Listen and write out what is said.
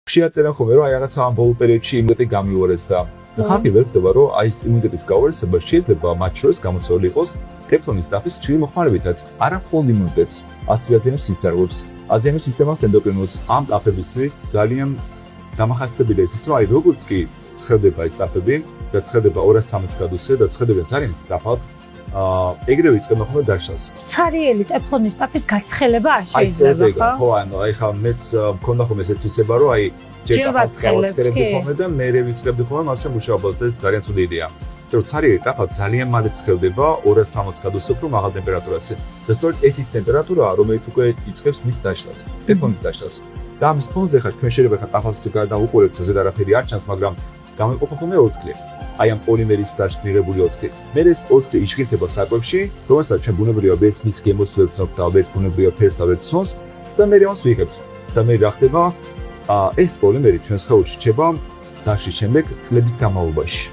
შეაწერა ხოლმე რომ აი რაღაცა ამ ბოლო პერიოდში იმუნიტეტი გამიუარეს და ხალხი ვერ ხვდება რომ აი ეს იმუნიტეტის გაუარესება შეიძლება მათ შორის გამოწვეული იყოს ტეფლონის ტაფის ხშირი მოხმარებითაც. არა მხოლოდ იმუნიტეტს, ასევე აზიანებს სისხლძარღვებს, აზიანებს სისტემას ენდოკრინულს. ამ ტაფებისთვის ძალიან დამახასიათებელია ის რომ აი როგორც კი ცხელდება ეს ტაფები და ცხელდება 260 გრადუსზე და ცხელდება ძალიან სწრაფად ეგრევე იწყება ხოლმე დაშლას. ცარიელი ტეფლონის ტაფის გაცხელება არ შეიძლება, ხო? ანუ აი ხა მეც მქონდა ხოლმე ესეთი თვისება რომ აი ჯერ გავაცხელებდი ხოლმე და მერე ვიწლებდი ხოლმე მასე მუშაობას ეს ძალიან ცუდი იდეაა. რომ ცარიელი ტაფა ძალიან მალე ცხელდება 260 გრადუსზე უფრო მაღალ ტემპერატურაზე. და სწორედ ეს ის ტემპერატურაა, რომელიც უკვე იწყებს მის დაშლას, ტეფლონის დაშლას. და ამის ფონზე ხა ჩვენ შეიძლება ხა ტაფას გარდა უყურებთ, ზედ არაფერი არ ჩანს, მაგრამ გამოიყოფა ხოლმე ოთხი. აი ამ პოლიმერის დაშლირებული ოთხი. მე ეს ოთხი იშკითხება საკვებში, რომელსაც ჩვენ ბუნებრივად ეს მის გემოს ვერ ვცნობთ და ეს ბუნებრივად ფერს და ვერ ცნობს და მე ამას ვიღებთ. და მე რა ხდება? ეს პოლიმერი ჩვენს ხეობაში რჩება დაშლის შემდეგ წლების განმავლობაში.